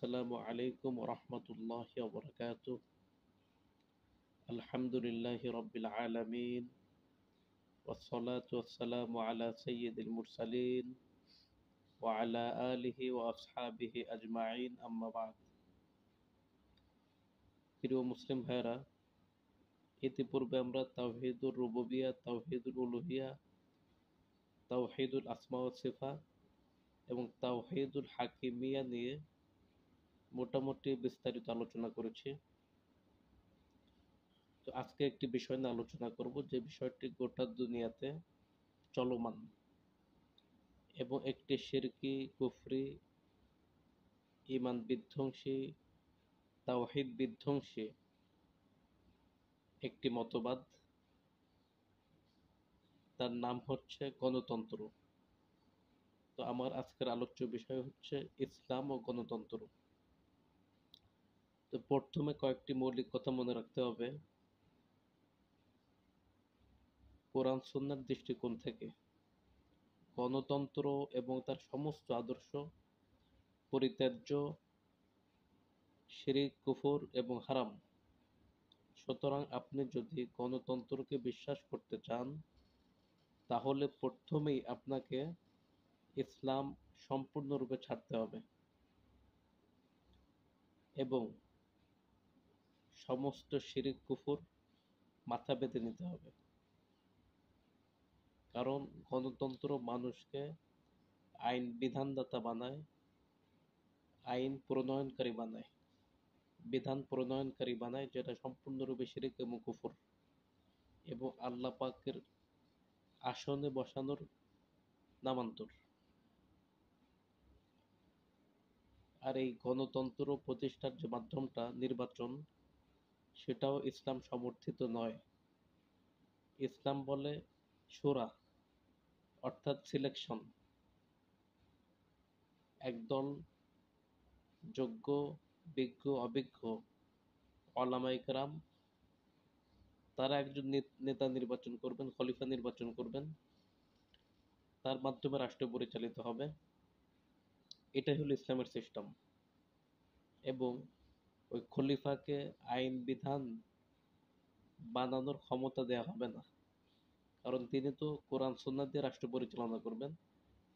আসসালামু আলাইকুম রহমতুল্লাহি ওয়া বারাকাতুহু। আলহামদুলিল্লাহি রাব্বিল আলামিন ওয়াসসালাতু ওয়াসসালামু আলা সাইয়্যিদিল মুরসালিন ওয়া আলা আলিহি ওয়া আসহাবিহি আজমাইন, আম্মা বা'দ। প্রিয় মুসলিম ভাইরা, ইতিপূর্বে আমরা তাওহীদুর রুবুবিয়্যা, তাওহীদুল উলুহিয়্যা, তাওহীদুল আসমা ওয়াস সিফাত এবং তাওহীদুল হাকিমিয়্যা নিয়ে মোটামুটি বিস্তারিত আলোচনা করেছি। তো আজকে একটি বিষয় নিয়ে আলোচনা করব, যে বিষয়টি গোটা দুনিয়াতে চলমান এবং একটি শিরকি, কুফরি, ঈমান বিধ্বংসী, তাওহীদ বিধ্বংসী একটি মতবাদ। তার নাম হচ্ছে গণতন্ত্র। তো আমার আজকের আলোচ্য বিষয় হচ্ছে ইসলাম ও গণতন্ত্র। তো প্রথমে কয়েকটি মৌলিক কথা মনে রাখতে হবে। কোরআন সুন্নাহর দৃষ্টিকোণ থেকে গণতন্ত্র এবং তার সমস্ত আদর্শ পরিত্যাজ্য, শিরক, কুফর এবং হারাম। সুতরাং আপনি যদি গণতন্ত্রকে বিশ্বাস করতে চান, তাহলে প্রথমেই আপনাকে ইসলাম সম্পূর্ণরূপে ছাড়তে হবে এবং সমস্ত শিরক, কুফর মাথা পেতে নিতে হবে। কারণ গণতন্ত্র মানুষকে আইন বিধানদাতা বানায়, আইন প্রণয়নকারী বানায়, বিধান প্রণয়নকারী বানায়, যেটা সম্পূর্ণরূপে শিরক এবং কুফর এবং আল্লাহ পাকের আসনে বসানোর নামান্তর। আর এই গণতন্ত্র প্রতিষ্ঠার যে মাধ্যমটা নির্বাচন, সেটাও ইসলাম সমর্থিত নয়। ইসলাম বলে শূরা, অর্থাৎ সিলেকশন। একদল যোগ্য, বিজ্ঞ, অভিজ্ঞ ওলামায়ে কেরাম, তারা একজন নেতা নির্বাচন করবেন, খলিফা নির্বাচন করবেন, তার মাধ্যমে রাষ্ট্র পরিচালিত হবে। এটাই হলো ইসলামের সিস্টেম। এবং ওই খলিফাকে আইন বিধান বানানোর ক্ষমতা দেয়া হবে না, কারণ তিনি তো কোরআন সুন্নাহ দিয়ে রাষ্ট্র পরিচালনা করবেন।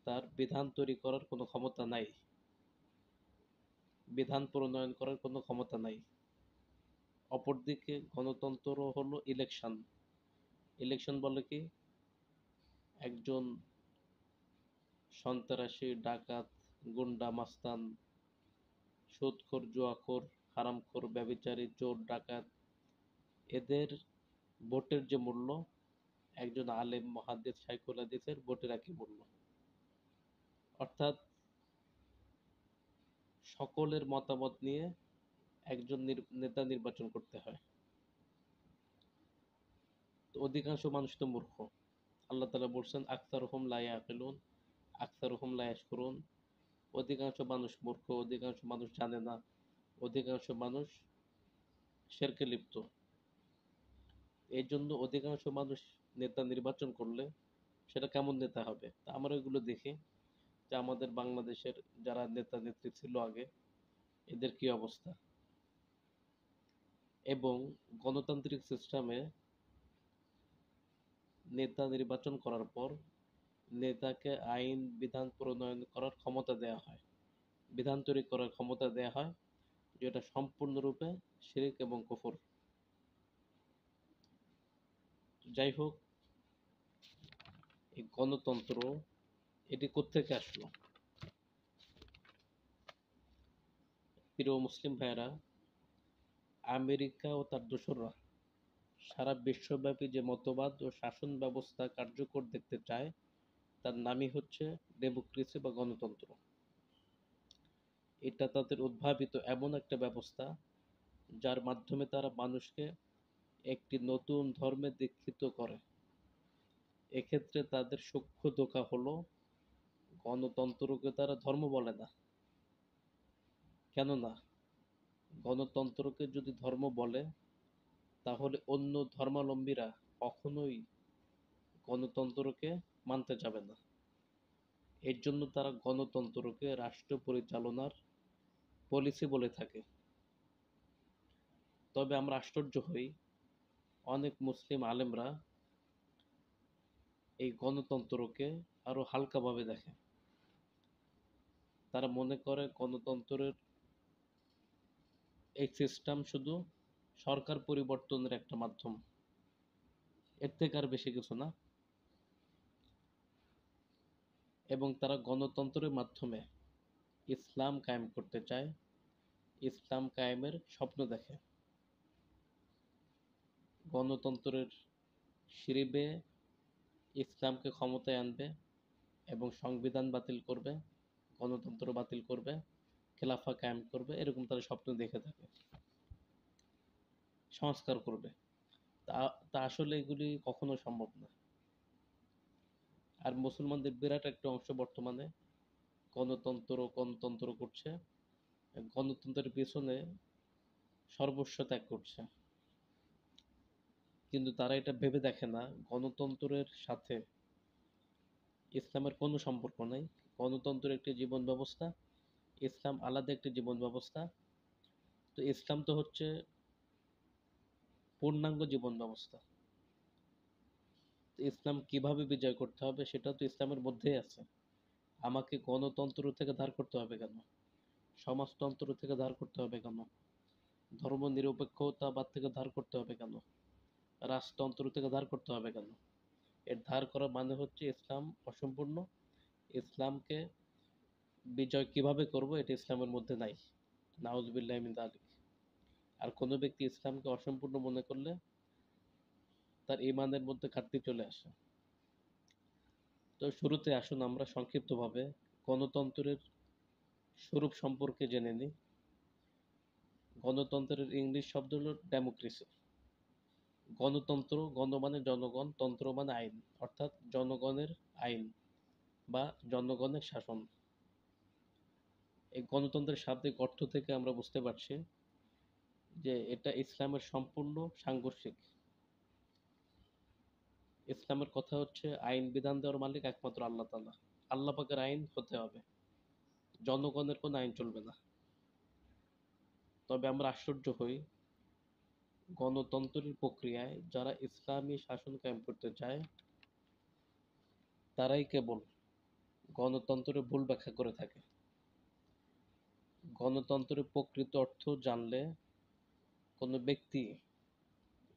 তার বিধান তৈরি করার কোনো ক্ষমতা নাই, বিধান প্রণয়ন করার কোনো ক্ষমতা নাই। অপরদিকে গণতন্ত্র হলো ইলেকশন। ইলেকশন বলে কি, একজন সন্ত্রাসী, ডাকাত, গুন্ডা, মাস্তান, সুদখোর, জুয়াখোর, হারামখোর, ব্যভিচারী, চোর, ডাকাত, এদের ভোটের যে মূল্য, একজন আলেম, মুহাদ্দিস, শাইখুল হাদিসের ভোটের একই মূল্য। অর্থাৎ সকলের মতামত নিয়ে একজন নেতা নির্বাচন করতে হয়। তো অধিকাংশ মানুষ তো মূর্খ। আল্লাহ তাআলা বলছেন, আকসারুহুম লা ইয়াকিলুন, আকসারুহুম লা ইয়াশকুরুন। অধিকাংশ মানুষ মূর্খ, অধিকাংশ মানুষ জানে না, অধিকাংশ মানুষ শিরকে লিপ্ত। এই জন্য অধিকাংশ মানুষ নেতা নির্বাচন করলে সেটা কেমন নেতা হবে? তা আমরা এগুলো দেখি যে আমাদের বাংলাদেশের যারা নেতা নেত্রী ছিল আগে, এদের কি অবস্থা। এবং গণতান্ত্রিক সিস্টেমে নেতা নির্বাচন করার পর নেতাকে আইন বিধান প্রণয়ন করার ক্ষমতা দেয়া হয়, বিধান তৈরি করার ক্ষমতা দেয়া হয়, যেটা সম্পূর্ণরূপে শিরক এবং কুফর। যাই হোক, এই গণতন্ত্র এটি কোত্থেকে আসলো? প্রিয় মুসলিম ভাইয়েরা, আমেরিকা ও তার দোসররা সারা বিশ্বব্যাপী যে মতবাদ ও শাসন ব্যবস্থা কার্যকর দেখতে চায়, তার নামই হচ্ছে ডেমোক্রেসি বা গণতন্ত্র। এটা তাদের উদ্ভাবিত এমন একটা ব্যবস্থা, যার মাধ্যমে তারা মানুষকে একটি নতুন ধর্মে দীক্ষিত করে। এক্ষেত্রে তাদের সূক্ষ্ম ধোঁকা হলো, গণতন্ত্রকে তারা ধর্ম বলে না। কেননা গণতন্ত্রকে যদি ধর্ম বলে, তাহলে অন্য ধর্মাবলম্বীরা কখনোই গণতন্ত্রকে মানতে যাবে না। এর জন্য তারা গণতন্ত্রকে রাষ্ট্র পরিচালনার পলিসি বলে থাকে। তবে আমরা আশ্চর্য হই, অনেক মুসলিম আলেমরা এই গণতন্ত্রকে আরো হালকাভাবে দেখে। তারা মনে করে গণতন্ত্রের এই সিস্টেম শুধু সরকার পরিবর্তনের একটা মাধ্যম, এর থেকে আর বেশি কিছু না। এবং তারা গণতন্ত্রের মাধ্যমে ইসলাম কায়েম করতে চায়, ইসলাম কায়েমের স্বপ্ন দেখে। গণতন্ত্রের সিঁড়ি বেয়ে ইসলামকে ক্ষমতায় আনবে এবং সংবিধান বাতিল করবে, গণতন্ত্র বাতিল করবে, খেলাফা কায়েম করবে, এরকম তারা স্বপ্ন দেখে থাকে, সংস্কার করবে। তা তা আসলে এগুলি কখনো সম্ভব না। আর মুসলমানদের বিরাট একটা অংশ বর্তমানে গণতন্ত্র গণতন্ত্র করছে, গণতন্ত্রের পেছনে সর্বস্ব ত্যাগ করছে। কিন্তু তারা এটা ভেবে দেখে না গণতন্ত্রের সাথে ইসলামের কোনো সম্পর্ক নাই। গণতন্ত্র একটি জীবন ব্যবস্থা, ইসলাম আলাদা একটি জীবন ব্যবস্থা। তো ইসলাম তো হচ্ছে পূর্ণাঙ্গ জীবন ব্যবস্থা। ইসলাম কিভাবে বিজয় করতে হবে সেটা তো ইসলামের মধ্যেই আছে। আমাকে গণতন্ত্র থেকে ধার করতে হবে কেন? সমাজতন্ত্র থেকে ধার করতে হবে কেন? ধর্ম নিরপেক্ষতাবাদ থেকে ধার করতে হবে কেন? রাজতন্ত্র থেকে ধার করতে হবে কেন? এর ধার করার মানে হচ্ছে ইসলাম অসম্পূর্ণ। ইসলামকে বিজয় কিভাবে করব এটা ইসলামের মধ্যে নাই। নাউজুবিল্লাহি মিন যালিক। আর কোনো ব্যক্তি ইসলামকে অসম্পূর্ণ মনে করলে তার ঈমানের মধ্যে ঘাটতি চলে আসে। তো শুরুতে আসুন আমরা সংক্ষিপ্তভাবে গণতন্ত্রের স্বরূপ সম্পর্কে জেনে নিই। গণতন্ত্রের ইংলিশ শব্দ হলো ডেমোক্রেসি। গণতন্ত্র, গণ মানে জনগণ, তন্ত্র মানে আইন, অর্থাৎ জনগণের আইন বা জনগণের শাসন। এই গণতন্ত্রের শাব্দিক অর্থ থেকে আমরা বুঝতে পারছি যে এটা ইসলামের সম্পূর্ণ সাংঘর্ষিক। ইসলামের কথা হচ্ছে আইন বিধান দেওয়ার মালিক একমাত্র আল্লাহ তাআলা। আল্লাহ পাকের আইন হতে হবে, জনগণের কোনো আইন চলবে না। তবে আমরা আশ্চর্য হই, গণতন্ত্রের প্রক্রিয়ায় যারা ইসলামী শাসন কায়েম করতে চায় তারাই কেবল গণতন্ত্রের ভুল ব্যাখ্যা করে থাকে। গণতন্ত্রের প্রকৃত অর্থ জানলে কোনো ব্যক্তি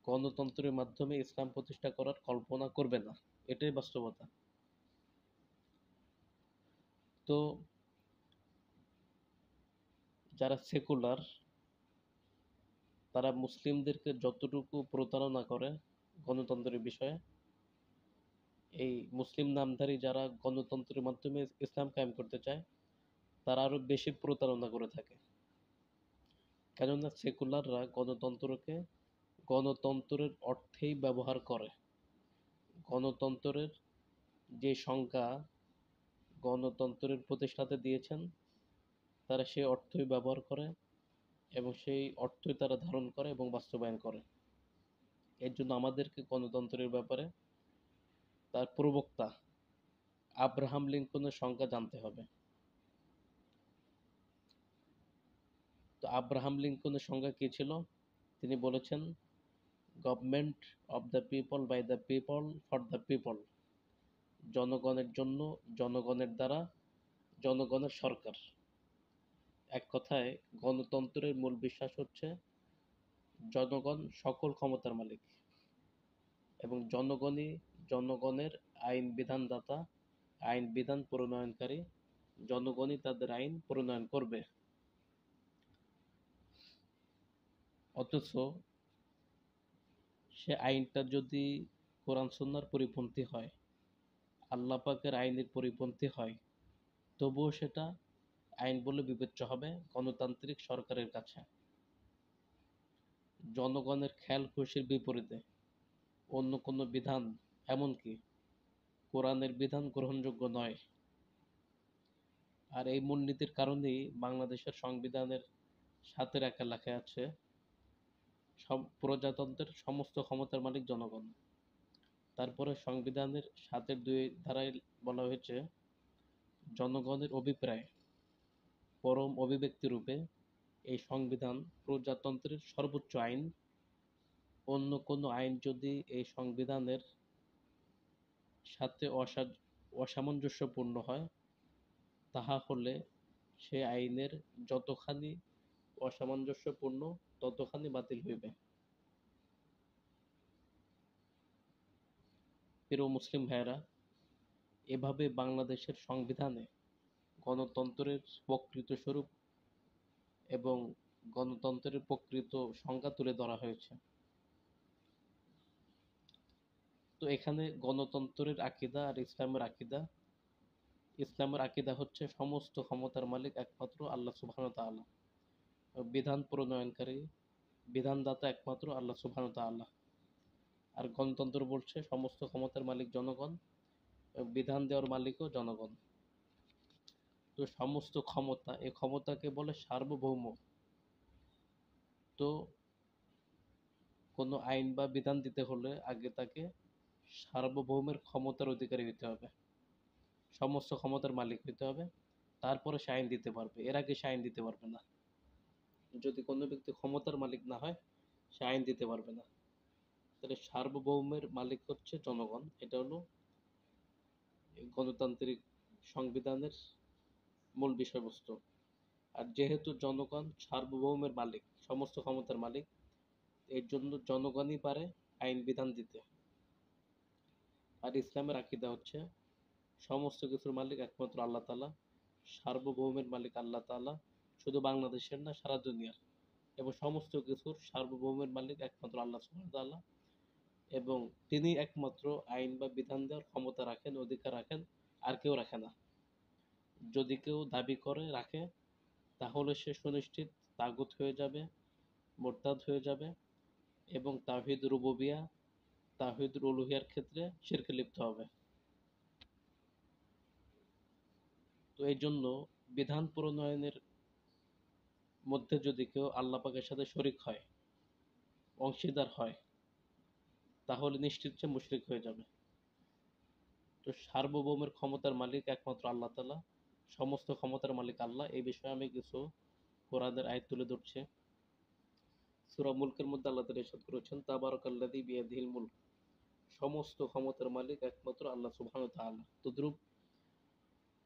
গণতন্ত্রের মাধ্যমে ইসলাম প্রতিষ্ঠা করার কল্পনা করবে না। এটাই বাস্তবতা। তো যারা সেকুলার তারা মুসলিমদেরকে যতটুকু প্রতারণা করে গণতন্ত্রের বিষয়ে, এই মুসলিম নামধারী যারা গণতন্ত্রের মাধ্যমে ইসলাম কায়েম করতে চায় তারা আরো বেশি প্রতারণা করে থাকে। কেননা সেকুলাররা গণতন্ত্রকে গণতন্ত্রের অর্থেই ব্যবহার করে। গণতন্ত্রের যে সংজ্ঞা গণতন্ত্রের প্রতিষ্ঠাতা দিয়েছেন তারা সেই অর্থই ব্যবহার করে এবং সেই অর্থই তারা ধারণ করে এবং বাস্তবায়ন করে। এর জন্য আমাদেরকে গণতন্ত্রের ব্যাপারে তার প্রবক্তা আব্রাহাম লিঙ্কনের সংজ্ঞা জানতে হবে। তো আব্রাহাম লিঙ্কনের সংজ্ঞা কী ছিল? তিনি বলেছেন, government of the people, by the people, for the people. জনগণের জন্য, জনগণের দ্বারা, জনগণের সরকার। এক কথায় গণতন্ত্রের মূল বিশ্বাস হচ্ছে জনগণ সকল ক্ষমতার মালিক এবং জনগণই জনগণের আইন বিধানদাতা, আইন বিধান প্রণয়নকারী, জনগণই তাদের আইন প্রণয়ন করবে। অথচ সে আইনটা যদি কোরআন সুন্নাহর পরিপন্থী হয়, আল্লাহ পাকের আইনের পরিপন্থী হয়, তবুও সেটা আইন বলে বিবেচ্য হবে গণতান্ত্রিক সরকারের কাছে। জনগণের খেয়াল খুশির বিপরীতে অন্য কোনো বিধান, এমনকি কোরআনের বিধান গ্রহণযোগ্য নয়। আর এই মূলনীতির কারণেই বাংলাদেশের সংবিধানের ৭-এর ১-এ লেখা আছে প্রজাতন্ত্রের সমস্ত ক্ষমতার মালিক জনগণ। তারপরে সংবিধানের ৭-এর ২ ধারায় বলা হয়েছে জনগণের অভিপ্রায় পরম অভিব্যক্তিরূপে এই সংবিধান প্রজাতন্ত্রের সর্বোচ্চ আইন। অন্য কোনো আইন যদি এই সংবিধানের সাথে অসামঞ্জস্যপূর্ণ হয়, তাহা হলে সে আইনের যতখানি অসামঞ্জস্যপূর্ণ ততখানি বাতিল হইবে। প্রিয় মুসলিম ভাইয়েরা, এভাবে বাংলাদেশের সংবিধানে গণতন্ত্রের প্রকৃত স্বরূপ এবং গণতন্ত্রের প্রকৃত সংজ্ঞা তুলে ধরা হয়েছে। তো এখানে গণতন্ত্রের আকীদা আর ইসলামের আকীদা। ইসলামের আকীদা হচ্ছে সমস্ত ক্ষমতার মালিক একমাত্র আল্লাহ সুবহানাহু ওয়া তাআলা। বিধান প্রণয়নকারী, বিধানদাতা একমাত্র আল্লাহ সুবহানাহু ওয়া তাআলা। আর গণতন্ত্র বলছে সমস্ত ক্ষমতার মালিক জনগণ, বিধান দেওয়ার মালিকও জনগণ। তো সমস্ত ক্ষমতা, এই ক্ষমতাকে বলে সার্বভৌম। তো কোনো আইন বা বিধান দিতে হলে আগে তাকে সার্বভৌমের ক্ষমতার অধিকারী হতে হবে, সমস্ত ক্ষমতার মালিক হতে হবে, তারপরে সে আইন দিতে পারবে। এর আগে সে আইন দিতে পারবে না। যদি কোনো ব্যক্তি ক্ষমতার মালিক না হয়, সে আইন দিতে পারবে না। তাহলে সার্বভৌমের মালিক হচ্ছে জনগণ। এটা হলো গণতান্ত্রিক সংবিধানের মূল বিষয়বস্তু। আর যেহেতু জনগণ সার্বভৌমের মালিক, সমস্ত ক্ষমতার মালিক, এর জন্য জনগণই পারে আইন বিধান দিতে। আর ইসলামের আকীদা হচ্ছে সমস্ত কিছুর মালিক একমাত্র আল্লাহ তাআলা, সার্বভৌমের মালিক আল্লাহ তাআলা, শুধু বাংলাদেশের না, সারা দুনিয়ার। এবং সমস্ত কিছুর সার্বভৌমের মালিক একমাত্র আল্লাহ সুবহানাহু ওয়া তাআলা, এবং তিনি একমাত্র আইন বা বিধান দেওয়ার ক্ষমতা রাখেন, অধিকার রাখেন, আর কেউ রাখে না। যদি কেউ দাবি করে রাখে, তাহলে সে সুনিশ্চিত তাগুত হয়ে যাবে, মোরতাদ হয়ে যাবে, এবং তাওহীদ রুবুবিয়া, তাওহীদ উলুহিয়ার ক্ষেত্রে শিরকে লিপ্ত হবে। তো এই জন্য বিধান প্রণয়নের মধ্যে যদি কেউ আল্লাহ পাকের সাথে শরিক হয়, অংশীদার হয়, তাহলে নিশ্চিত সে মুশরিক হয়ে যাবে। তো সার্বভৌমের ক্ষমতার মালিক একমাত্র আল্লাহ তাআলা, সমস্ত ক্ষমতার মালিক আল্লাহ। এই বিষয়ে আমি কিছু কোরআনের আয়াত তুলে ধরছি। সূরা মুলকের মধ্যে আল্লাহ তাআলা ইরশাদ করেছেন, তাবারাকাল্লাযী বিয়াদিহিল মুলক, সমস্ত ক্ষমতার মালিক একমাত্র আল্লাহ সুবহানাহু ওয়া তাআলা। তদ্রূপ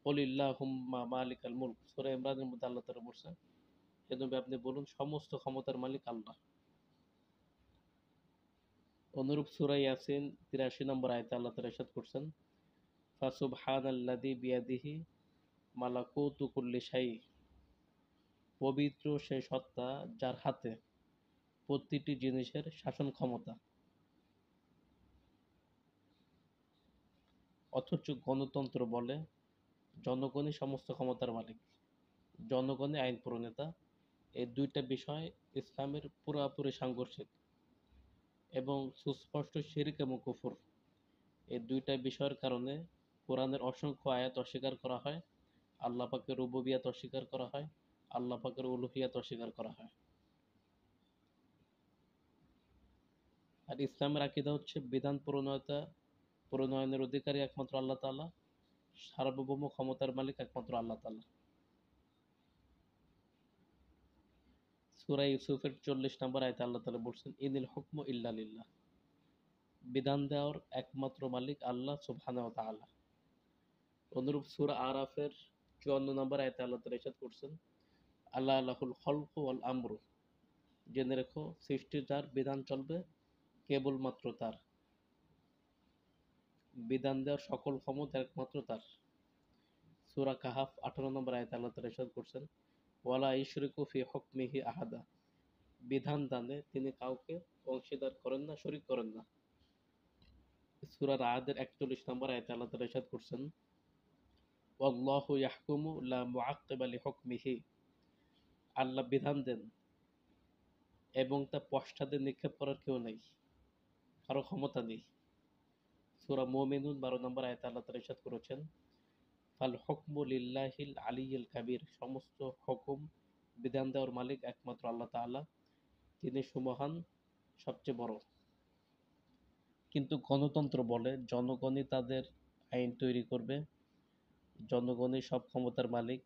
কুলিল্লাহুম্মা মালিকাল মুলক, সূরা ইমরানের মধ্যে আল্লাহ তাআলা বলছেন, হে নবী আপনি বলুন সমস্ত ক্ষমতার মালিক আল্লাহ। অনুরূপ সূরা ইয়াসিন ৮৩ নম্বর আয়াতে আল্লাহ তাআলা ইরশাদ করছেন, ফাসুবহানাল্লাযী বিয়াদিহি মালাকুতু কুল্লি শাই, পবিত্র সেই সত্তা যার হাতে প্রতিটি জিনিসের শাসন ক্ষমতা। অথচ গণতন্ত্র বলে জনগণই সমস্ত ক্ষমতার মালিক, জনগণই আইন প্রণেতা। এই দুইটা বিষয় ইসলামের পুরাপুরি সাংঘর্ষিক এবং সুস্পষ্ট শিরক এবং কুফর। এই দুইটা বিষয়ের কারণে কোরআনের অসংখ্য আয়াত অস্বীকার করা হয়, আল্লাহ পাকের রুবুবিয়াত অস্বীকার করা হয়, আল্লাহ পাকের উলুহিয়াত অস্বীকার করা হয়। আর ইসলামের আকীদা হচ্ছে বিধান প্রণয়নের অধিকারী একমাত্র আল্লাহ তাআলা, সার্বভৌম ক্ষমতার মালিক একমাত্র আল্লাহ তাআলা। সূরা ইউসুফের ৪০ নম্বর আয়াতে আল্লাহ তাআলা বলছেন, ইনিল হুকমু ইল্লা লিল্লাহ, বিধান দেওয়ার একমাত্র মালিক আল্লাহ সুবহানাহু ওয়া তাআলা। অনুরূপ সূরা আরাফের ৫৪ নম্বর আয়াতে আল্লাহ তাআলা ইরশাদ করছেন, আল্লাহ লাহুল খলকু ওয়াল আমরু, জেনে রেখো সৃষ্টি যার, বিধান চলবে কেবলমাত্র তার, বিধান দেওয়ার সকল ক্ষমতা একমাত্র তার। সূরা কাহাফ ১৮ নম্বর আয়াতে আল্লাহ তাআলা ইরশাদ করছেন, ওয়ালা ইউশরিকু ফি হুকমিহি আহাদা, বিধান দানে তিনি কাউকে অংশীদার করেন না, শরীক করেন না। সূরা রা'দের ৪১ নম্বর আয়াতে আল্লাহ তাআলা ইরশাদ করছেন, ওয়াল্লাহু ইয়াহকুমু লা মুআক্কিবা লিহুকমিহি, আল্লাহ বিধান দেন এবং তা পশ্চাতে নিক্ষেপ করার কেউ নেই, কারো ক্ষমতা নেই। সূরা মুমিনুন ১২ নম্বর আয়াতে আল্লাহ তাআলা ইরশাদ করেছেন, ফাল হুকমু লিল্লাহিল আলিয়্যিল কাবীর, সমস্ত হুকুম বিধান দেওয়ার মালিক একমাত্র আল্লাহ তাআলা, তিনি সুমহান, সবচেয়ে বড়। কিন্তু গণতন্ত্র বলে জনগণই তাদের আইন তৈরি করবে, জনগণই সব ক্ষমতার মালিক,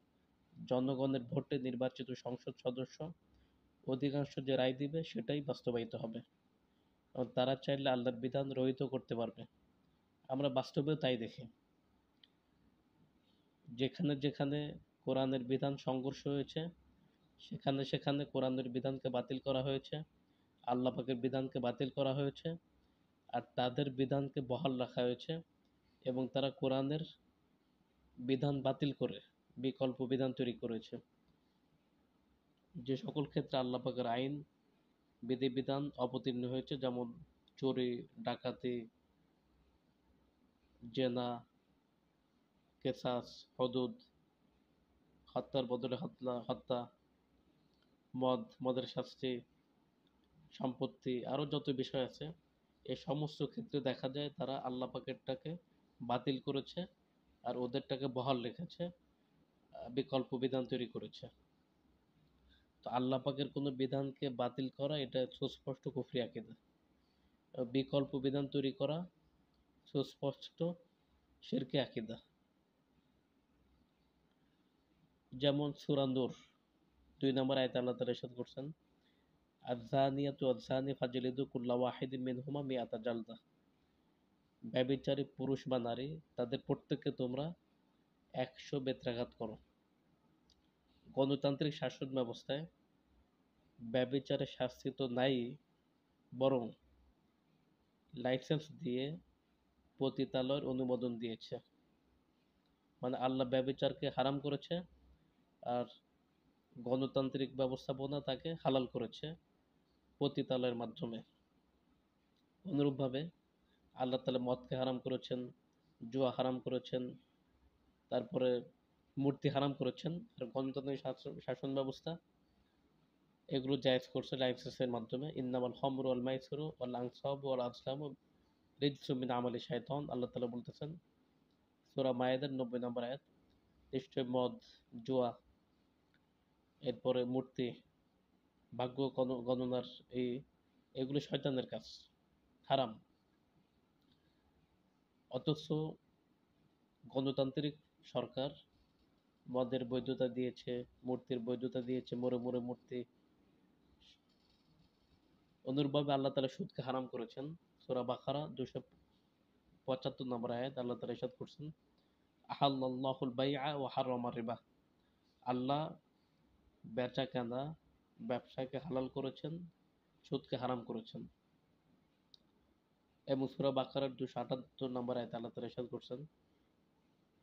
জনগণের ভোটে নির্বাচিত সংসদ সদস্য অধিকাংশ যে রায় দিবে সেটাই বাস্তবায়িত হবে, এবং তারা চাইলে আল্লাহর বিধান রহিত করতে পারবে। আমরা বাস্তবেও তাই দেখি। যেখানে যেখানে কোরআনের বিধান সংঘর্ষ হয়েছে, সেখানে সেখানে কোরআনের বিধানকে বাতিল করা হয়েছে, আল্লাহ পাকের বিধানকে বাতিল করা হয়েছে, আর তাদের বিধানকে বহাল রাখা হয়েছে, এবং তারা কোরআনের বিধান বাতিল করে বিকল্প বিধান তৈরি করেছে। যে সকল ক্ষেত্রে আল্লাহ পাকের আইন বিধিবিধান অবতীর্ণ হয়েছে, যেমন চুরি, ডাকাতি, জেনা, কেসাস, হদুদ, হত্যার বদলে হত্যা, মদের শাস্তি, সম্পত্তি, আরও যত বিষয় আছে, এই সমস্ত ক্ষেত্রে দেখা যায় তারা আল্লাহ পাকেরটাকে বাতিল করেছে আর ওদেরটাকে বহাল রেখেছে, বিকল্প বিধান তৈরি করেছে। তো আল্লাহ পাকের কোনো বিধানকে বাতিল করা এটা সুস্পষ্ট কুফরি আকীদা। বিকল্প বিধান তৈরি করা সুস্পষ্ট শিরকি আকীদা। যেমন সূরা নূর 2 নম্বর আয়াতে আল্লাহ তাআলা ইরশাদ করছেন, আয-যানিয়াতু ওয়াজ-যানি ফাজলিদু কুল্লা ওয়াহিদিন মিনহুমা মিআতা জালদা। ব্যভিচারী পুরুষ বা নারী তাদের প্রত্যেককে তোমরা 100 বেত্রাঘাত করো। গণতান্ত্রিক শাসন ব্যবস্থায় ব্যভিচারের শাস্তি তো নাই, বরং লাইসেন্স দিয়ে পতিতালয়ের অনুমোদন দিয়েছে। মানে আল্লাহ ব্যভিচারকে হারাম করেছে আর গণতান্ত্রিক ব্যবস্থাপনা তাকে হালাল করেছে পতিতালয়ের মাধ্যমে। অনুরূপভাবে আল্লাহ তাআলা মদকে হারাম করেছেন, জুয়া হারাম করেছেন, তারপরে মূর্তি হারাম করেছেন, আর গণতান্ত্রিক শাসন ব্যবস্থা এগুলো জায়েজ করছে লাইসেন্সের মাধ্যমে। ইন্নামাল খামরু ওয়াল মাইসিরু ওয়াল আনসাবু ওয়াল আজলামু রিজসুম মিন আমালি শাইতান, আল্লাহ তাআলা বলতেছেন সূরা মায়েদার 90 নম্বর আয়াত। নিশ্চয় মদ, জুয়া, এরপরে মূর্তি, ভাগ্য গণনার এগুলো শয়তানের কাজ, হারাম। অথচ গণতান্ত্রিক সরকার মদের বৈধতা দিয়েছে, মূর্তির বৈধতা দিয়েছে, মোড়ে মোড়ে মূর্তি। অনুরূপভাবে আল্লাহ তাআলা সুদকে হারাম করেছেন। সূরা বাকারা 275 নম্বর আয়াত আল্লাহ তাআলা ইরশাদ করছেন, আহাল্লাল্লাহুল বাইআ ওয়া হাররামার রিবা। আল্লাহ বেচা কেনা, ব্যবসাকে হালাল করেছেন, সুদকে হারাম করেছেন। এবং সূরা বাকারার 278 নম্বর আয়াতে আল্লাহ তাআলা ইরশাদ করছেন,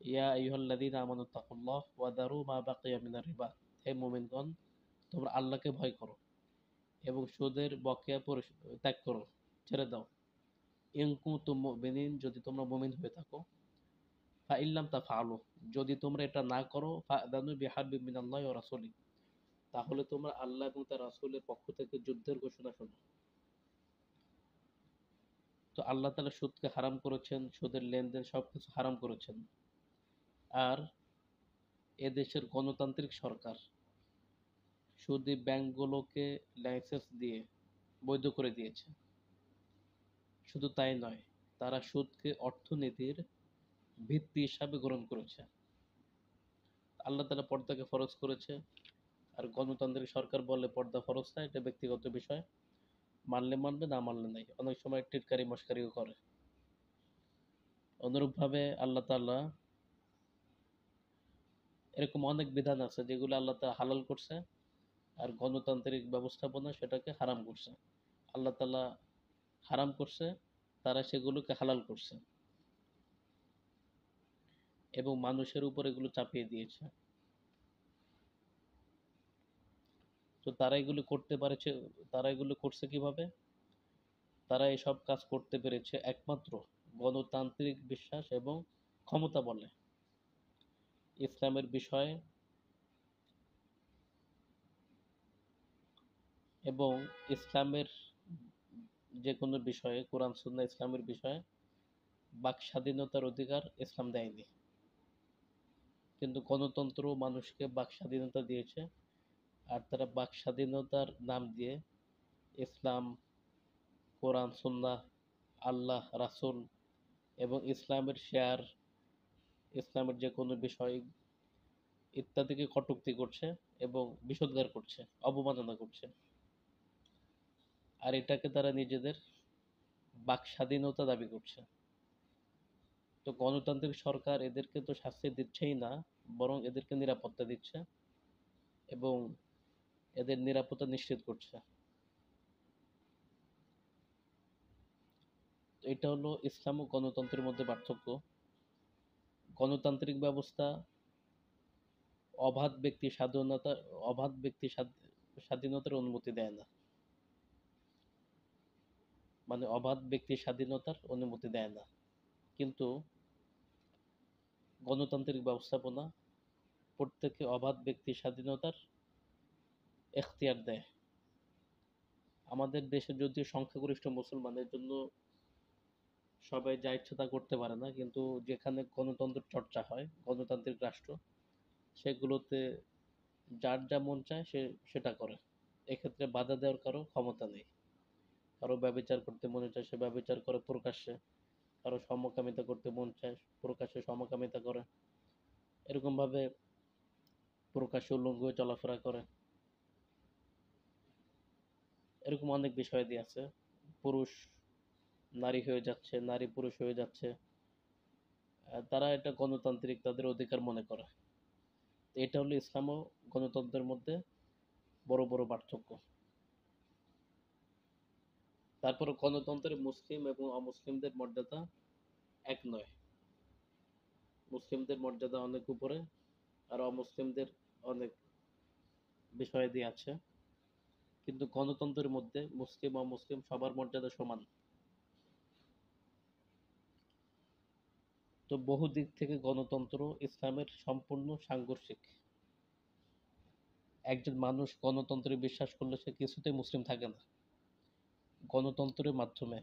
ইয়া আইয়ুহাল্লাযীনা আমানুত্তাকুল্লাহ ওয়া দারু মা বাকিয়া মিনার রিবা। হে মুমিনগণ, তোমরা আল্লাহকে ভয় করো এবং সুদের বকেয়া ত্যাগ করো, ছেড়ে দাও। ইন কুনতুম মুমিনিন, যদি তোমরা মুমিন হয়ে থাকো। ফা ইল্লাম তাফআলু, যদি তোমরা এটা না করো, ফাআযানু বিহারবিম মিনাল্লাহি ওয়া রাসূলিহি, তাহলে তোমরা আল্লাহ এবং তার রাসূলের পক্ষ থেকে যুদ্ধের ঘোষণা শোনো। তো আল্লাহ তাআলা সুদকে হারাম করেছেন, সুদের লেনদেন সবকিছু হারাম করেছেন। আর এদেশের গণতান্ত্রিক সরকার সুদী ব্যাংকগুলোকে লাইসেন্স দিয়ে বৈধ করে দিয়েছে। শুধু তাই নয়, তারা সুদকে অর্থনীতির ভিত্তি হিসাবে গ্রহণ করেছে। আল্লাহ তাআলা পর্দাকে ফরজ করেছে, আর গণতান্ত্রিক সরকার বলে পর্দা ফরজ না, এটা ব্যক্তিগত বিষয়, মানলে মানবে, না মানলে নাই। অনেক সময় টিটকারি মশকারিও করে। অনুরূপভাবে আল্লাহ তাআলা এরকম অনেক বিধান আছে যেগুলো আল্লাহ তাআলা হালাল করছে, আর গণতান্ত্রিক ব্যবস্থাপনা সেটাকে হারাম করছে। আল্লাহ তাআলা হারাম করছে, তারা সেগুলোকে হালাল করছে এবং মানুষের উপর এগুলো চাপিয়ে দিয়েছে। তো তারা এগুলো করতে পারেছে, তারা এগুলো করছে কিভাবে? তারা এসব কাজ করতে পেরেছে একমাত্র গণতান্ত্রিক বিশ্বাস এবং ক্ষমতা বলে। ইসলামের বিষয়ে এবং ইসলামের যে কোনো বিষয়ে, কোরআন সুন্নাহ ইসলামের বিষয়ে বাক স্বাধীনতার অধিকার ইসলাম দেয়নি, কিন্তু গণতন্ত্র মানুষকে বাক স্বাধীনতা দিয়েছে। আর তারা বাক স্বাধীনতার নাম দিয়ে ইসলাম, কোরআন সুন্নাহ, আল্লাহ, রাসূল এবং ইসলামের শেয়ার, ইসলামের যে কোনো বিষয়, ইত্যাদিকে কটূক্তি করছে এবং বিষোদ্গার করছে, অবমাননা করছে। আর এটাকে তারা নিজেদের বাক স্বাধীনতা দাবি করছে। তো গণতান্ত্রিক সরকার এদেরকে তো শাস্তি দিচ্ছেই না, বরং এদেরকে নিরাপত্তা দিচ্ছে এবং এদের নিরাপত্তা নিশ্চিত করছে। তো এটা হলো ইসলাম ও গণতন্ত্রের মধ্যে পার্থক্য। গণতান্ত্রিক ব্যবস্থা অবাধ ব্যক্তি স্বাধীনতা অবাধ ব্যক্তি স্বাধীনতার অনুমতি দেয় না। মানে অবাধ ব্যক্তি স্বাধীনতার অনুমতি দেয় না। কিন্তু গণতান্ত্রিক ব্যবস্থাপনা প্রত্যেককে অবাধ ব্যক্তি স্বাধীনতার এখতিয়ার দেয়। আমাদের দেশে যদিও সংখ্যাগরিষ্ঠ মুসলমানের জন্য সবাই যা ইচ্ছা তা করতে পারে না, কিন্তু যেখানে গণতন্ত্রের চর্চা হয়, গণতান্ত্রিক রাষ্ট্র, সেগুলোতে যার যা মন চায় সে সেটা করে। এক্ষেত্রে বাধা দেওয়ার কারো ক্ষমতা নেই। কারো ব্যভিচার করতে মনে চায় সে ব্যভিচার করে প্রকাশ্যে, কারো সমকামিতা করতে মন চায় প্রকাশ্যে সমকামিতা করে, এরকমভাবে প্রকাশ্যে উলঙ্গ হয়ে চলাফেরা করে। এরকম অনেক বিষয়াদি আছে। পুরুষ নারী হয়ে যাচ্ছে, নারী পুরুষ হয়ে যাচ্ছে। তারা এটা গণতান্ত্রিক তাদের অধিকার মনে করে। এটা হলো ইসলাম ও গণতন্ত্রের মধ্যে বড় বড় পার্থক্য। তারপরে গণতন্ত্রে মুসলিম এবং অমুসলিমদের মর্যাদা এক নয়। মুসলিমদের মর্যাদা অনেক উপরে, আর অমুসলিমদের অনেক বিষয়াদি আছে। কিন্তু গণতন্ত্রের মধ্যে মুসলিম অমুসলিম সবার মর্যাদা সমান। তো বহু দিক থেকে গণতন্ত্র ইসলামের সম্পূর্ণ সাংঘর্ষিক। একজন মানুষ গণতন্ত্রে বিশ্বাস করলে সে কিছুতেই মুসলিম থাকে না। গণতন্ত্রের মাধ্যমে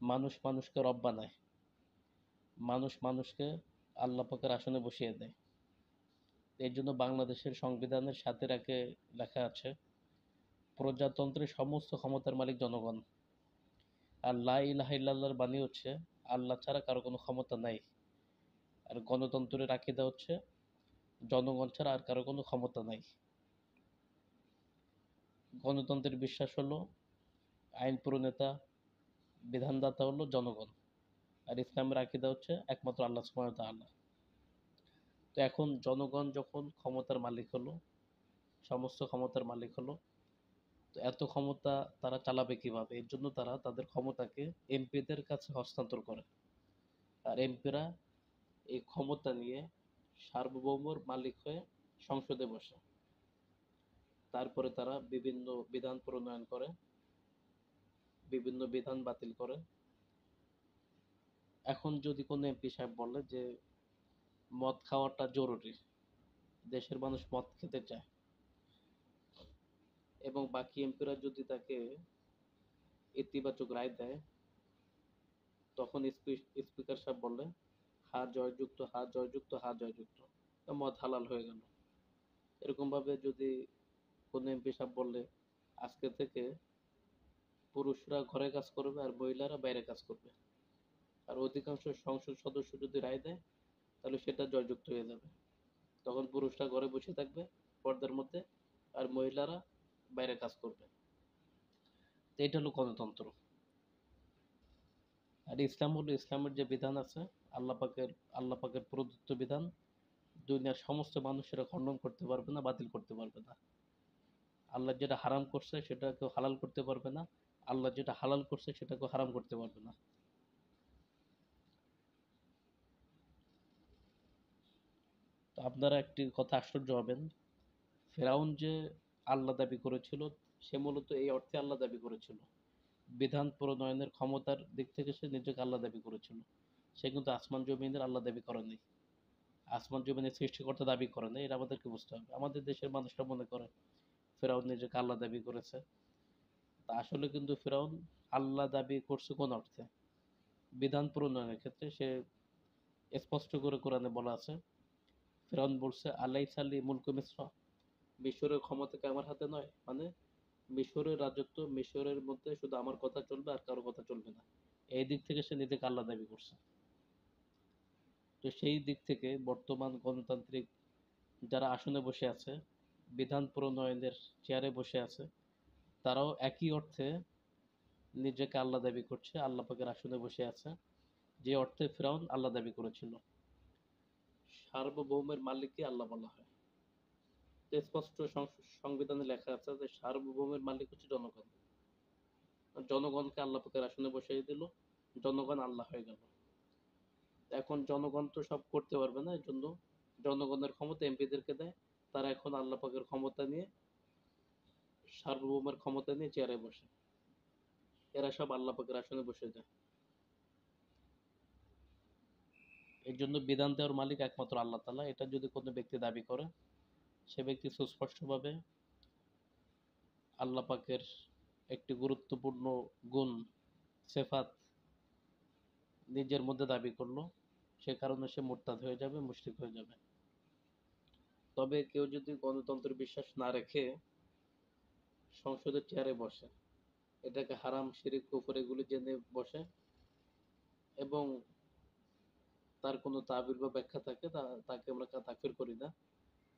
মানুষ মানুষকে রব বানায়, মানুষ মানুষকে আল্লাহ পাকের আসনে বসিয়ে দেয়। এর জন্য বাংলাদেশের সংবিধানের সাথে লেখা আছে, প্রজাতন্ত্রের সমস্ত ক্ষমতার মালিক জনগণ। আর লা ইলাহা ইল্লাল্লাহর বাণী হচ্ছে আল্লাহ ছাড়া কারো কোনো ক্ষমতা নাই। আর গণতন্ত্রের আকীদা হচ্ছে জনগণ ছাড়া আর কারো কোনো ক্ষমতা নাই। গণতন্ত্রের বিশ্বাস হলো আইন প্রণেতা বিধানদাতা হলো জনগণ। আর ইসলামের আকীদা হচ্ছে একমাত্র আল্লাহ সুবহানাহু ওয়া তাআলা। তো এখন জনগণ যখন ক্ষমতার মালিক হলো, সমস্ত ক্ষমতার মালিক হলো, তো এত ক্ষমতা তারা চালাবে কিভাবে? এর জন্য তারা তাদের ক্ষমতাকে এমপিদের কাছে হস্তান্তর করে। আর এমপিরা এই ক্ষমতা নিয়ে সার্বভৌমর মালিক হয়ে সংসদে বসে। তারপরে তারা বিভিন্ন বিধান প্রণয়ন করে, বিভিন্ন বিধান বাতিল করে। এখন যদি কোনো এমপি সাহেব বলে যে মদ খাওয়াটা জরুরি, দেশের মানুষ মদ খেতে চায়, এবং বাকি এমপিরা যদি তাকে ইতিবাচক রায় দেয়, তখন স্পিকার সাহেব বললে হা জয়যুক্ত, হা জয়যুক্ত, হা জয়যুক্ত, মদ হালাল হয়ে গেল। এরকম ভাবে যদি কোনো এমপি সাহেব বললে আজকে থেকে পুরুষরা ঘরে কাজ করবে আর মহিলারা বাইরে কাজ করবে, আর অধিকাংশ সংসদ সদস্য যদি রায় দেয়, তাহলে সেটা জয়যুক্ত হয়ে যাবে। তখন পুরুষরা ঘরে বসে থাকবে পর্দার মধ্যে, আর মহিলারা বাইরে কাজ করবে। তো এটা হলো গণতন্ত্র। আর ইসলাম হলো, ইসলামের যে বিধান আছে আল্লাহ পাকের প্রদত্ত বিধান, দুনিয়ার সমস্ত মানুষেরা খণ্ডন করতে পারবে না, বাতিল করতে পারবে না। আল্লাহ যেটা হারাম করছে সেটা কেউ হালাল করতে পারবে না, আল্লাহ যেটা হালাল করছে সেটা কেউ হারাম করতে পারবে না। তো আপনারা একটি কথা আশ্চর্য হবেন, ফেরাউন যে আল্লাহ দাবি করেছিল, সে মূলত এই অর্থে আল্লাহ দাবি করেছিল, বিধান প্রণয়নের ক্ষমতার দিক থেকে সে নিজেকে আল্লাহ দাবি করেছিল। সে কিন্তু আসমান জমিনের আল্লাহ দাবি করেনি, আসমান জমিনের সৃষ্টিকর্তা দাবি করে নাই। এটা আমাদেরকে বুঝতে হবে। আমাদের দেশের মানুষরা মনে করে ফেরাউন নিজেকে আল্লাহ দাবি করেছে। তা আসলে কিন্তু ফেরাউন আল্লাহ দাবি করছে কোন অর্থে? বিধান প্রণয়নের ক্ষেত্রে সে স্পষ্ট করে কোরআনে বলা আছে, ফেরাউন বলছে আলাইসা লি মুলকু মিসর, মিশরের ক্ষমতা কি আমার হাতে নয়? মানে মিশরের রাজত্ব, মিশরের মধ্যে শুধু আমার কথা চলবে আর কারো কথা চলবে না। এই দিক থেকে সে নিজেকে আল্লাহ দাবি করছে। তো সেই দিক থেকে বর্তমান গণতান্ত্রিক যারা আসনে বসে আছে, বিধান প্রণয়নের চেয়ারে বসে আছে, তারাও একই অর্থে নিজেকে আল্লাহ দাবি করছে, আল্লাহ পাকের আসনে বসে আছে, যে অর্থে ফিরাউন আল্লাহ দাবি করেছিল। সার্বভৌমের মালিককে আল্লাহ বলা হয়। স্পষ্ট সংবিধানে লেখা আছে যে সার্বভৌমের মালিক হচ্ছে জনগণ। জনগণকে আল্লাহ পাকের আসনে বসিয়ে দিল, জনগণ আল্লাহ হয়ে গেল। এখন জনগণ তো সব করতে পারবে না, এর জন্য জনগণের ক্ষমতা এমপিদেরকে দেয়, তারা এখন আল্লাহ পাকের ক্ষমতা নিয়ে, সার্বভৌমের ক্ষমতা নিয়ে চেয়ারে বসে, এরা সব আল্লাহ পাকের আসনে বসে যায়। এর জন্য বিধান দেওয়ার মালিক একমাত্র আল্লাহ তাআলা। এটা যদি কোনো ব্যক্তি দাবি করে, সে ব্যক্তি সুস্পষ্টভাবে আল্লাহ পাকের একটি গুরুত্বপূর্ণ গুণ, সেফাত নিজের মধ্যে দাবি করলো, সে কারণে সে মুরতাদ হয়ে যাবে, মুশরিক হয়ে যাবে। তবে কেউ যদি গণতন্ত্রে বিশ্বাস না রেখে সংসদের চেয়ারে বসে, এটাকে হারাম, শিরিক, কুফর এগুলি জেনে বসে, এবং তার কোনো তাবিল বা ব্যাখ্যা থাকে, তাকে আমরা তাকফির করি না,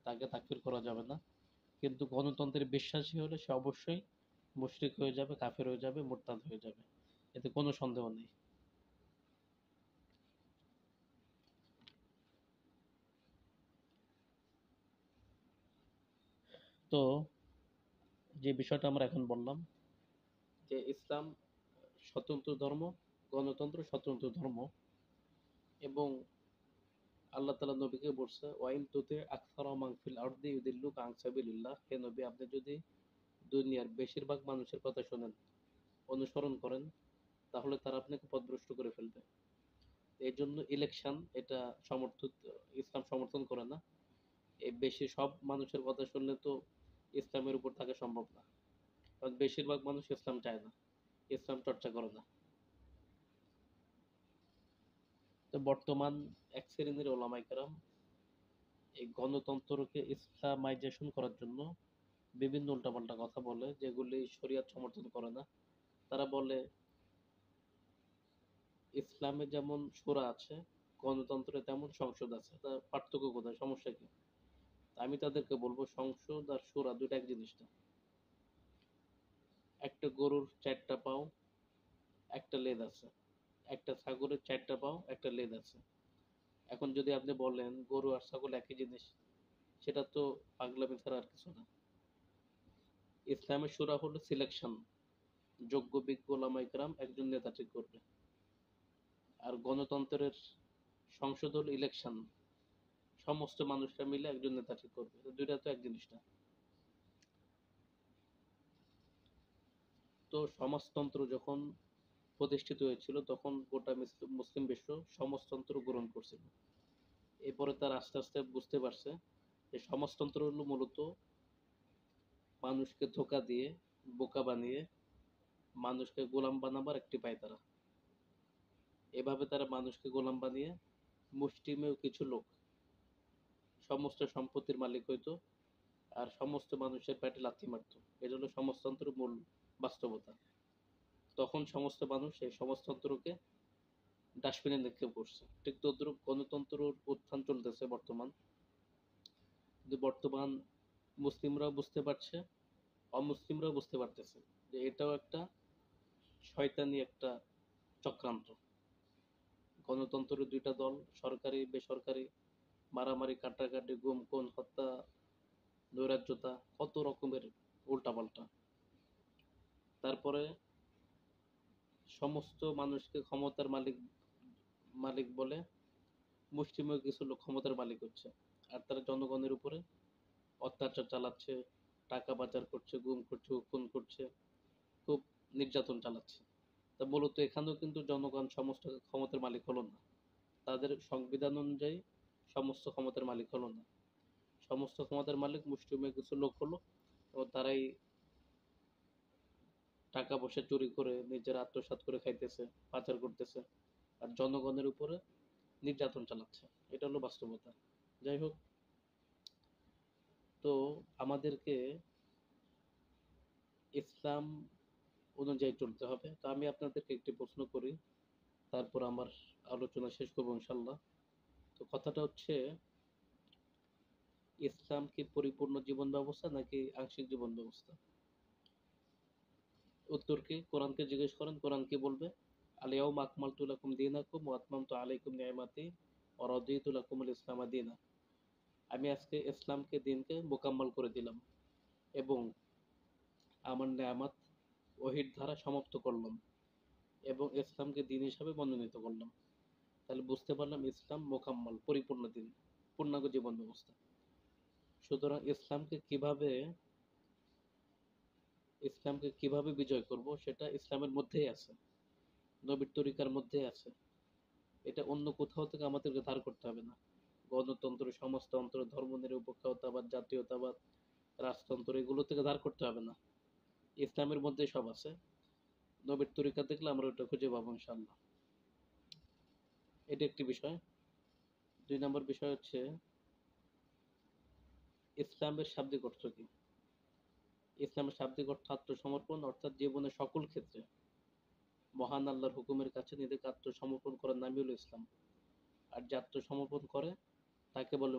তাকে তাকফির করা যাবে না। কিন্তু গণতন্ত্রের বিশ্বাসী হলে সে অবশ্যই মুশরিক হয়ে যাবে, কাফের হয়ে যাবে, মুরতাদ হয়ে যাবে, এতে কোনো সন্দেহ নেই। তো যে বিষয়টা আমরা এখন বললাম, যে ইসলাম স্বতন্ত্র ধর্ম, গণতন্ত্র স্বতন্ত্র ধর্ম, এবং আল্লাহ তাআলা নবীকে বলছে, ওয়াইন তুতি আকসারা মান ফিল আরদি ইউদিল্লুকা আন সাবিলিল্লাহ, হে নবী, আপনি যদি দুনিয়ার বেশিরভাগ মানুষের কথা শোনেন, অনুসরণ করেন, তাহলে তারা আপনাকে পথভ্রষ্ট করে ফেলবে। এই জন্য ইলেকশন এটা সমর্থিত, ইসলাম সমর্থন করে না। এই বেশি সব মানুষের কথা শুনলে তো ইসলামের উপর থাকা সম্ভব না, কারণ বেশিরভাগ মানুষ ইসলাম চায় না, ইসলাম চর্চা করে না। তো বর্তমান এক শ্রেণীর ওলামায়ে কেরাম এই গণতন্ত্রকে ইসলামাইজেশন করার জন্য বিভিন্ন উল্টাপাল্টা কথা বলে, যেগুলি শরিয়ত সমর্থন করে না। তারা বলে ইসলামে যেমন সূরা আছে, গণতন্ত্রে তেমন সংসদ আছে, তা পার্থক্য কোথায়, সমস্যা কি? আমি তাদেরকে বলবো, সংসদ আর সূরা দুইটা এক জিনিস না। একটা গরুর চারটা পাও, একটা লেজ আছে, একটা ছাগলের চারটা পাও, একটা লেজ আছে। এখন যদি আপনি বলেন গরু আর ছাগল একই জিনিস, সেটা তো পাগলামি ছাড়া আর কিছু না। ইসলামের সূরা হলো সিলেকশন, যোগ্য বিজ্ঞ ওলামায়ে কেরাম একজন নেতা ঠিক করবে। আর গণতন্ত্রের সংসদ হলো ইলেকশন, সমস্ত মানুষরা মিলে একজন নেতা ঠিক করবে। তো দুইটা তো এক জিনিস না। তো সমাজতন্ত্র যখন প্রতিষ্ঠিত হয়েছিল, তখন গোটা মুসলিম বিশ্ব সমাজতন্ত্র গ্রহণ করছিল। এরপরে তারা আস্তে আস্তে বুঝতে পারছে যে সমাজতন্ত্র হলো মূলত মানুষকে ধোঁকা দিয়ে, বোকা বানিয়ে মানুষকে গোলাম বানাবার একটি পায়তারা। এভাবে তারা মানুষকে গোলাম বানিয়ে মুষ্টিমেয় কিছু লোক সমস্ত সম্পত্তির মালিক হইতো, আর সমস্ত মানুষের পেটে লাথি মারতো। এটা হলো সমাজতন্ত্রের মূল বাস্তবতা। তখন সমস্ত মানুষ এই সমাজতন্ত্রকে ডাস্টবিনে নিক্ষেপ করছে। ঠিক তদ্রুপ গণতন্ত্রের উত্থান চলতেছে বর্তমান। কিন্তু বর্তমান মুসলিমরাও বুঝতে পারছে, অমুসলিমরাও বুঝতে পারতেছে যে এটাও একটা শয়তানি একটা চক্রান্ত। গণতন্ত্রের দুইটা দল, সরকারি বেসরকারি, মারামারি, কাটাকাটি, গুম খুন, হত্যা, নৈরাজ্যতা, কত রকমের উল্টাপাল্টা। তারপরে সমস্ত মানুষকে ক্ষমতার মালিক মালিক বলে মুষ্টিমেয় কিছু লোক ক্ষমতার মালিক হচ্ছে, আর তারা জনগণের উপরে অত্যাচার চালাচ্ছে, টাকা পাচার করছে, গুম করছে, খুন করছে, খুব নির্যাতন চালাচ্ছে। তা মূলত এখানেও কিন্তু জনগণ সমস্ত ক্ষমতার মালিক হলো না, তাদের সংবিধান অনুযায়ী সমস্ত ক্ষমতার মালিক হলো না। সমস্ত ক্ষমতার মালিক মুষ্টিমেয় কিছু লোক হলো, এবং তারাই টাকা পয়সা চুরি করে নিজেরা আত্মসাৎ করে খাইতেছে, পাচার করতেছে, আর জনগণের উপরে নির্যাতন চালাচ্ছে। এটা হলো বাস্তবতা। যাই হোক, তো আমাদেরকে ইসলাম অনুযায়ী চলতে হবে। তো আমি আপনাদেরকে একটি প্রশ্ন করি, তারপর আমার আলোচনা শেষ করবো ইনশাল্লাহ। তো কথাটা হচ্ছে, ইসলাম কি পরিপূর্ণ জীবন ব্যবস্থা নাকি আংশিক জীবন ব্যবস্থা? উত্তর কি? কোরআনকে জিজ্ঞেস করেন, কোরআন কি বলবে? আল-ইয়াউমা আকমালতু লাকুম দীনাকুম ওয়া আতমামতু আলাইকুম নি'মাতি ওয়া রাদিতু লাকুমুল ইসলামা দীনা। আমি আজকে ইসলামকে দিনকে মোকাম্মল করে দিলাম এবং আমার নেয়ামত ওহীর দ্বারা সমাপ্ত করলাম এবং ইসলামকে দিন হিসাবে মনোনীত করলাম। তাহলে বুঝতে পারলাম ইসলাম মোকাম্মল, পরিপূর্ণ দিন, পূর্ণাঙ্গ জীবন ব্যবস্থা। সুতরাং ইসলামকে কিভাবে বিজয় করব সেটা ইসলামের মধ্যেই আছে, নবীর তরিকার মধ্যেই আছে। এটা অন্য কোথাও থেকে আমাদেরকে ধার করতে হবে না। গণতন্ত্র, সমাজতন্ত্র, ধর্মনিরপেক্ষতাবাদ, জাতীয়তাবাদ, রাজতন্ত্র এগুলো থেকে ধার করতে হবে না। ইসলামের মধ্যেই সব আছে। নবীর তরিকা দেখলে আমরা ওটা খুঁজে পাবো ইনশাআল্লাহ। এটা একটি বিষয়। ২ নম্বর বিষয় হচ্ছে ইসলামের শাব্দিক অর্থ কি? ইসলামের শাব্দিক অর্থ আত্মসমর্পণ, অর্থাৎ জীবনের সকল ক্ষেত্রে মহান আল্লাহর হুকুমের কাছে নিজেকে আত্মসমর্পণ করার নামই হলো ইসলাম। আর যে আত্মসমর্পণ করে তাকে বলে